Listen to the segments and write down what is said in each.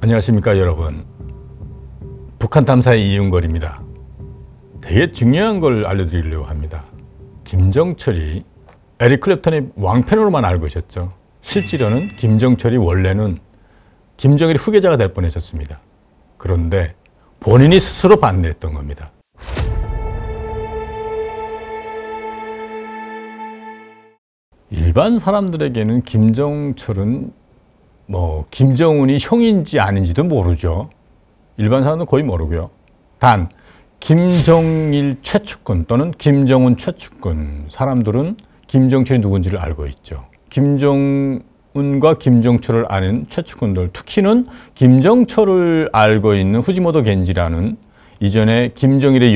안녕하십니까 여러분. 북한 탐사의 이윤걸입니다. 되게 중요한 걸 알려드리려고 합니다. 김정철이 에릭 클랩턴의 왕팬으로만 알고 있었죠. 실제로는 김정철이 원래는 김정일의 후계자가 될 뻔했었습니다. 그런데 본인이 스스로 반대했던 겁니다. 일반 사람들에게는 김정철은 김정은이 형인지 아닌지도 모르죠. 일반 사람은 거의 모르고요. 단 김정일 최측근 또는 김정은 최측근 사람들은 김정철이 누군지를 알고 있죠. 김정은과 김정철을 아는 최측근들, 특히는 김정철을 알고 있는 후지모토 겐지라는 이전에 김정일의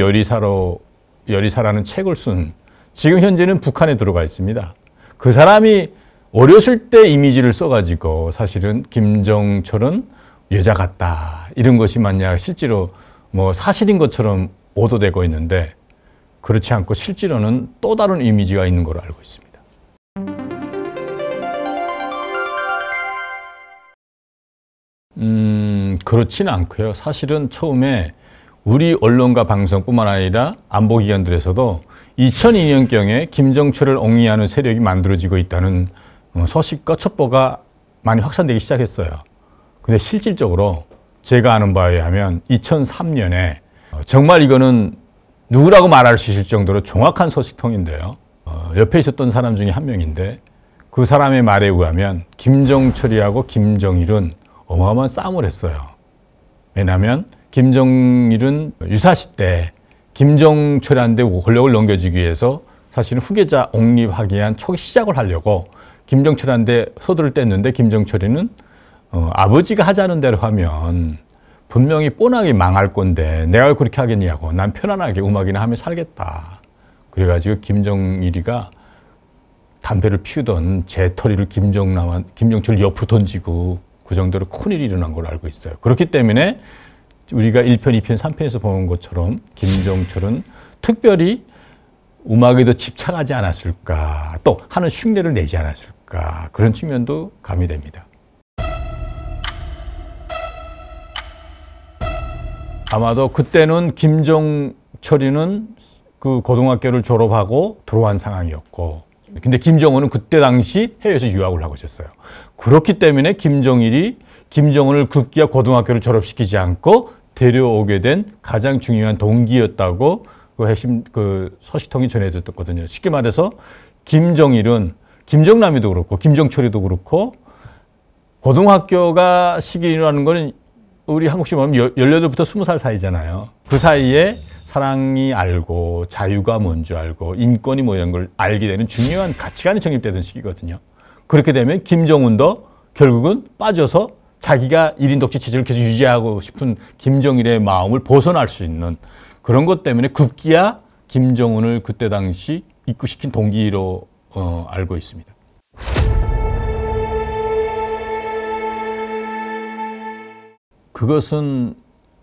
열의사라는 책을 쓴, 지금 현재는 북한에 들어가 있습니다. 그 사람이 어렸을 때 이미지를 써가지고 사실은 김정철은 여자 같다 이런 것이 만약 실제로 사실인 것처럼 오도되고 있는데, 그렇지 않고 실제로는 또 다른 이미지가 있는 걸로 알고 있습니다. 그렇지는 않고요. 사실은 처음에 우리 언론과 방송뿐만 아니라 안보기관들에서도 2002년경에 김정철을 옹이하는 세력이 만들어지고 있다는 소식과 첩보가 많이 확산되기 시작했어요. 근데 실질적으로 제가 아는 바에 의하면 2003년에 정말 이거는 누구라고 말할 수 있을 정도로 정확한 소식통인데요. 옆에 있었던 사람 중에 한 명인데, 그 사람의 말에 의하면 김정철이하고 김정일은 어마어마한 싸움을 했어요. 왜냐하면 김정일은 유사시 때 김정철한테 권력을 넘겨주기 위해서 사실은 후계자 옹립하기 위한 초기 시작을 하려고 김정철한테 소들을 뗐는데, 김정철이는 아버지가 하자는 대로 하면 분명히 뻔하게 망할 건데 내가 왜 그렇게 하겠냐고, 난 편안하게 음악이나 하며 살겠다. 그래가지고 김정일이가 담배를 피우던 재터리를 김정철 옆으로 던지고 그 정도로 큰일이 일어난 걸로 알고 있어요. 그렇기 때문에 우리가 1편, 2편, 3편에서 보는 것처럼 김정철은 특별히 음악에도 집착하지 않았을까, 또 하는 흉내를 내지 않았을까, 그런 측면도 가미됩니다. 아마도 그때는 김정철이는 그 고등학교를 졸업하고 들어온 상황이었고, 근데 김정은은 그때 당시 해외에서 유학을 하고 있었어요. 그렇기 때문에 김정일이 김정은을 급기야 고등학교를 졸업시키지 않고 데려오게 된 가장 중요한 동기였다고 그 핵심 소식통이 전해졌거든요. 쉽게 말해서 김정일은 김정남이도 그렇고 김정철이도 그렇고 고등학교가 시기라는 거는 우리 한국식 말하면 18부터 20살 사이잖아요. 그 사이에 사랑이 알고 자유가 뭔지 알고 인권이 이런 걸 알게 되는 중요한 가치관이 정립되던 시기거든요. 그렇게 되면 김정은도 결국은 빠져서 자기가 1인 독재 체제를 계속 유지하고 싶은 김정일의 마음을 벗어날 수 있는 그런 것 때문에 급기야 김정은을 그때 당시 입국시킨 동기로 알고 있습니다. 그것은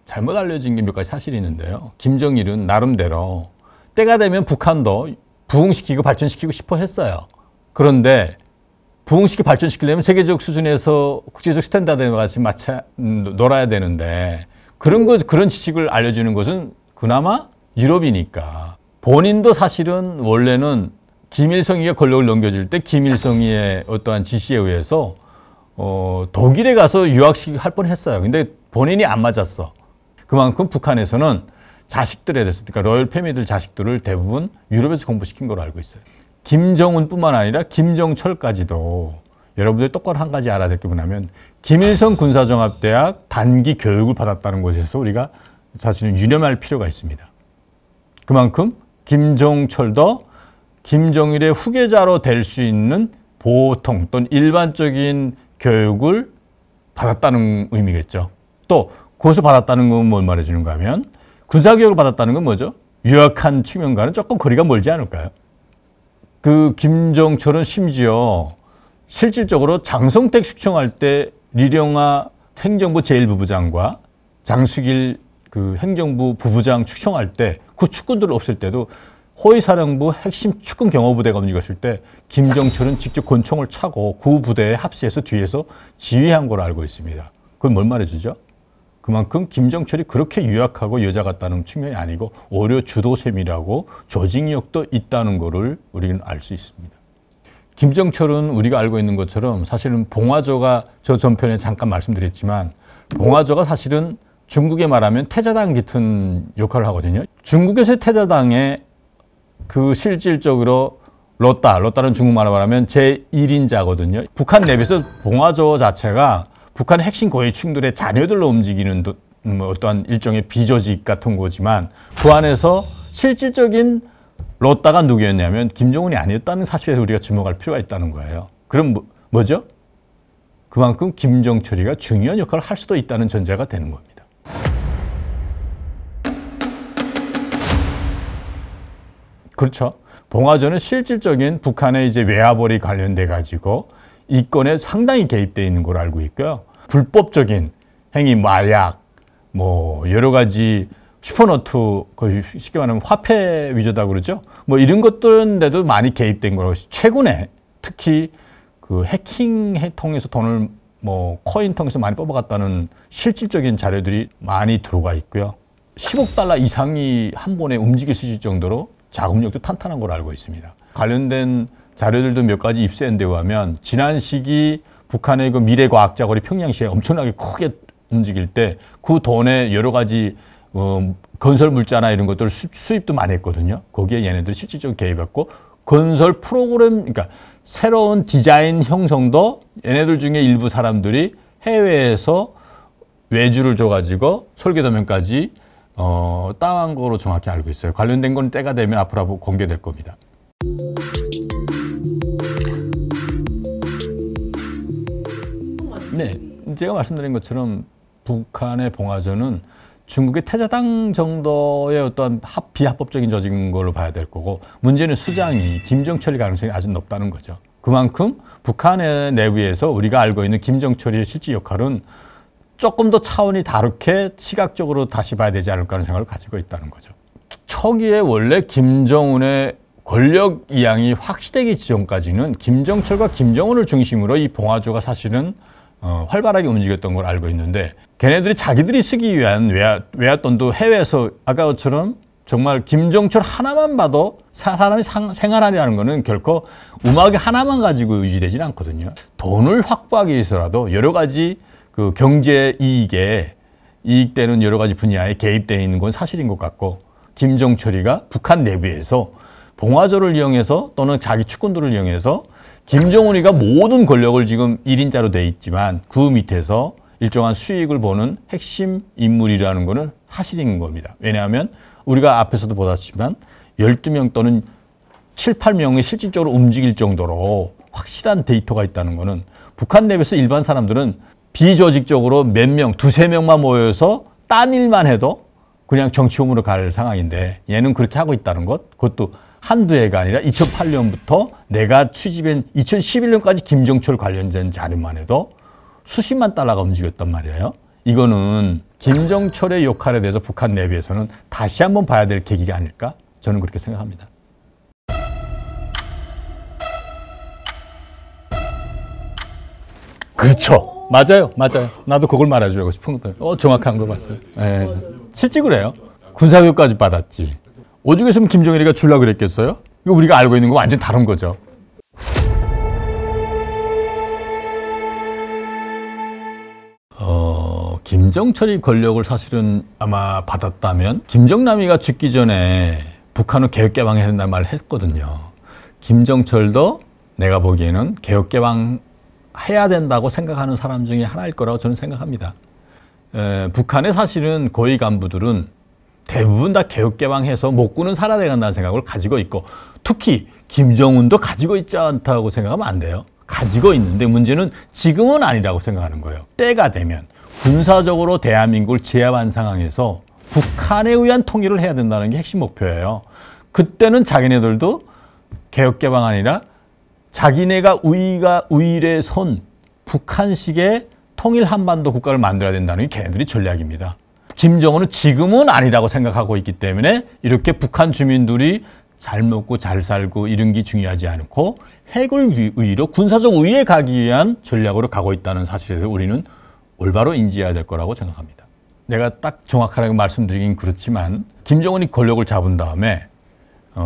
잘못 알려진 게 몇 가지 사실이 있는데요. 김정일은 나름대로 때가 되면 북한도 부흥시키고 발전시키고 싶어 했어요. 그런데 부흥시키고 발전시키려면 세계적 수준에서 국제적 스탠다드에 같이 놀아야 되는데, 그런 지식을 알려주는 것은 그나마 유럽이니까. 본인도 사실은 원래는 김일성이가 권력을 넘겨줄 때 김일성이의 어떠한 지시에 의해서 독일에 가서 유학할 뻔했어요. 근데 본인이 안 맞았어. 그만큼 북한에서는 자식들에 대해서, 그러니까 로열 패밀리들 자식들을 대부분 유럽에서 공부시킨 걸로 알고 있어요. 김정은뿐만 아니라 김정철까지도 여러분들이 똑바로 한 가지 알아야 될 게 뭐냐면, 김일성 군사종합대학 단기 교육을 받았다는 것에서 우리가 사실은 유념할 필요가 있습니다. 그만큼 김정철도 김정일의 후계자로 될 수 있는 보통 또는 일반적인 교육을 받았다는 의미겠죠. 또 거기서 받았다는 건 뭘 말해주는가 하면, 군사교육을 받았다는 건 뭐죠? 유학한 측면과는 조금 거리가 멀지 않을까요? 그 김정철은 심지어 실질적으로 장성택 숙청할 때 리령아 행정부 제1부부장과 장수길 그 행정부 부부장 축청할 때 그 측근들을 없을 때도 호위사령부 핵심 측근 경호부대가 움직였을 때 김정철은 직접 권총을 차고 그 부대에 합세해서 뒤에서 지휘한 걸로 알고 있습니다. 그건 뭘 말해주죠? 그만큼 김정철이 그렇게 유약하고 여자 같다는 측면이 아니고 오히려 주도세밀하고 조직력도 있다는 거를 우리는 알 수 있습니다. 김정철은 우리가 알고 있는 것처럼 사실은 봉화조가 저 전편에 잠깐 말씀드렸지만 봉화조가 사실은 중국에 말하면 태자당 같은 역할을 하거든요. 중국에서의 태자당의 그 실질적으로 로따는 중국말로 말하면 제1인자거든요. 북한 내부에서 봉화조 자체가 북한의 핵심 고위 충돌의 자녀들로 움직이는 어떠한 일종의 비조직 같은 거지만 그 안에서 실질적인 로따가 누구였냐면 김정은이 아니었다는 사실에서 우리가 주목할 필요가 있다는 거예요. 그럼 뭐죠? 그만큼 김정철이가 중요한 역할을 할 수도 있다는 전제가 되는 겁니다. 그렇죠. 봉화조는 실질적인 북한의 이제 외화벌이 관련돼 가지고 이권에 상당히 개입되어 있는 걸로 알고 있고요. 불법적인 행위, 마약, 뭐 여러 가지 슈퍼노트, 거의 쉽게 말하면 화폐 위조다 그러죠. 뭐 이런 것들인데도 많이 개입된 거라고. 최근에 특히 그 해킹 통해서 돈을 뭐 코인 통해서 많이 뽑아갔다는 실질적인 자료들이 많이 들어가 있고요. 10억 달러 이상이 한 번에 움직일 수 있을 정도로 자금력도 탄탄한 걸로 알고 있습니다. 관련된 자료들도 몇 가지 입수한 데 의하면 지난 시기 북한의 그 미래과학자거리 평양시에 엄청나게 크게 움직일 때 그 돈에 여러 가지 건설 물자나 이런 것들 수입도 많이 했거든요. 거기에 얘네들이 실질적으로 개입했고 건설 프로그램, 그러니까 새로운 디자인 형성도 얘네들 중에 일부 사람들이 해외에서 외주를 줘가지고 설계도면까지 따온 거로 정확히 알고 있어요. 관련된 건 때가 되면 앞으로 공개될 겁니다. 네, 제가 말씀드린 것처럼 북한의 봉화조는 중국의 태자당 정도의 어떤 비합법적인 조직인 걸로 봐야 될 거고 문제는 수장이 김정철일 가능성이 아주 높다는 거죠. 그만큼 북한의 내부에서 우리가 알고 있는 김정철의 실질 역할은 조금 더 차원이 다르게 시각적으로 다시 봐야 되지 않을까 하는 생각을 가지고 있다는 거죠. 초기에 원래 김정은의 권력 이양이 확실되기 전까지는 김정철과 김정은을 중심으로 이 봉화조가 사실은 활발하게 움직였던 걸 알고 있는데 걔네들이 자기들이 쓰기 위한 외화돈도 해외에서 아까처럼 정말 김정철 하나만 봐도 사람이 생활하려는 거는 결코 음악 하나만 가지고 유지되지는 않거든요. 돈을 확보하기 위해서라도 여러 가지 그 경제 이익되는 여러 가지 분야에 개입되어 있는 건 사실인 것 같고 김정철이가 북한 내부에서 봉화조를 이용해서 또는 자기 측근들을 이용해서 김정은이가 모든 권력을 지금 1인자로 돼 있지만 그 밑에서 일정한 수익을 보는 핵심 인물이라는 것은 사실인 겁니다. 왜냐하면 우리가 앞에서도 보았지만 12명 또는 7, 8명이 실질적으로 움직일 정도로 확실한 데이터가 있다는 것은 북한 내부에서 일반 사람들은 비조직적으로 몇 명, 두세 명만 모여서 딴 일만 해도 그냥 정치홈으로 갈 상황인데 얘는 그렇게 하고 있다는 것, 그것도 한두 해가 아니라 2008년부터 내가 취집한 2011년까지 김정철 관련된 자료만 해도 수십만 달러가 움직였단 말이에요. 이거는 김정철의 역할에 대해서 북한 내부에서는 다시 한번 봐야 될 계기가 아닐까? 저는 그렇게 생각합니다. 그렇죠. 맞아요. 나도 그걸 말해주려고 싶은 거예요. 정확한 거 봤어요. 예. 실제 그래요. 군사교육까지 받았지. 오죽했으면 김정일이가 주려고 그랬겠어요? 이거 우리가 알고 있는 거 완전 다른 거죠. 김정철이 권력을 사실은 아마 받았다면 김정남이가 죽기 전에 북한을 개혁개방해야 된다는 말을 했거든요. 김정철도 내가 보기에는 개혁개방해야 된다고 생각하는 사람 중에 하나일 거라고 저는 생각합니다. 북한의 사실은 고위 간부들은 대부분 다 개혁개방해서 목구는 살아야 된다는 생각을 가지고 있고 특히 김정은도 가지고 있지 않다고 생각하면 안 돼요. 가지고 있는데 문제는 지금은 아니라고 생각하는 거예요. 때가 되면 군사적으로 대한민국을 제압한 상황에서 북한에 의한 통일을 해야 된다는 게 핵심 목표예요. 그때는 자기네들도 개혁개방 아니라 자기네가 우위에 선 북한식의 통일 한반도 국가를 만들어야 된다는 게 걔네들이 전략입니다. 김정은은 지금은 아니라고 생각하고 있기 때문에 이렇게 북한 주민들이 잘 먹고 잘 살고 이런 게 중요하지 않고 핵을 위로 군사적 우위에 가기 위한 전략으로 가고 있다는 사실에서 우리는 올바로 인지해야 될 거라고 생각합니다. 내가 딱 정확하게 말씀드리긴 그렇지만 김정은이 권력을 잡은 다음에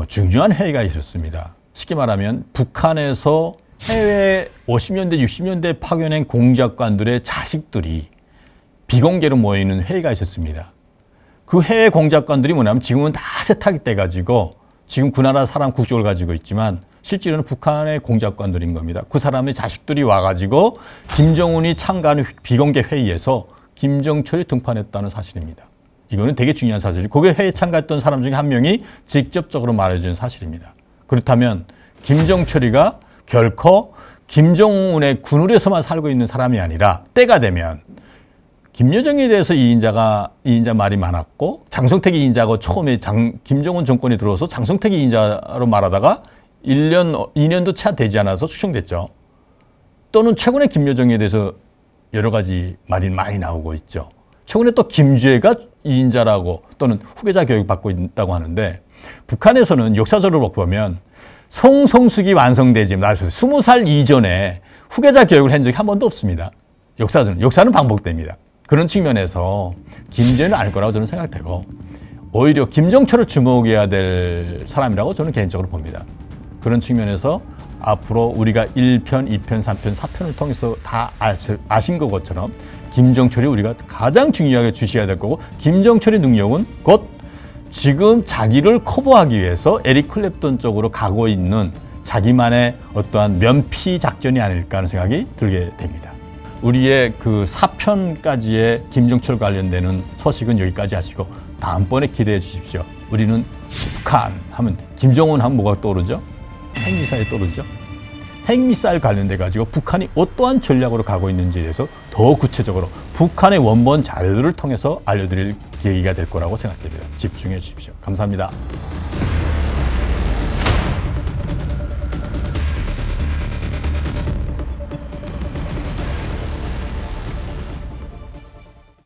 중요한 회의가 있었습니다. 쉽게 말하면 북한에서 해외 50년대, 60년대 파견한 공작관들의 자식들이 비공개로 모이는 회의가 있었습니다. 그 해외 공작관들이 뭐냐면 지금은 다 세탁이 돼가지고 지금 그 나라 사람 국적을 가지고 있지만 실제로는 북한의 공작관들인 겁니다. 그 사람의 자식들이 와가지고 김정은이 참가하는 비공개 회의에서 김정철이 등판했다는 사실입니다. 이거는 되게 중요한 사실이고 거기에 회의에 참가했던 사람 중에 한 명이 직접적으로 말해주는 사실입니다. 그렇다면 김정철이가 결코 김정은의 군울에서만 살고 있는 사람이 아니라 때가 되면 김여정에 대해서 이인자 말이 많았고 장성택 이인자고 처음에 김정은 정권이 들어와서 장성택 이인자로 말하다가 1년, 2년도 채 되지 않아서 수정됐죠. 또는 최근에 김여정에 대해서 여러 가지 말이 많이 나오고 있죠. 최근에 또 김주애가 이인자라고 또는 후계자 교육받고 있다고 하는데 북한에서는 역사적으로 보면 성성숙이 완성되지 20살 이전에 후계자 교육을 한 적이 한 번도 없습니다. 역사는 반복됩니다. 그런 측면에서 김정은을 알 거라고 저는 생각되고 오히려 김정철을 주목해야 될 사람이라고 저는 개인적으로 봅니다. 그런 측면에서 앞으로 우리가 1편, 2편, 3편, 4편을 통해서 다 아신 것처럼 김정철이 우리가 가장 중요하게 주시해야 될 거고 김정철의 능력은 곧 지금 자기를 커버하기 위해서 에릭 클랩턴 쪽으로 가고 있는 자기만의 어떠한 면피 작전이 아닐까 하는 생각이 들게 됩니다. 우리의 그 4편까지의 김정철 관련되는 소식은 여기까지 하시고 다음번에 기대해 주십시오. 우리는 북한 하면 김정은 하면 뭐가 떠오르죠? 핵미사일이 떠오르죠? 핵미사일 관련돼 가지고 북한이 어떠한 전략으로 가고 있는지에 대해서 더 구체적으로 북한의 원본 자료들을 통해서 알려드릴 계기가 될 거라고 생각됩니다. 집중해 주십시오. 감사합니다.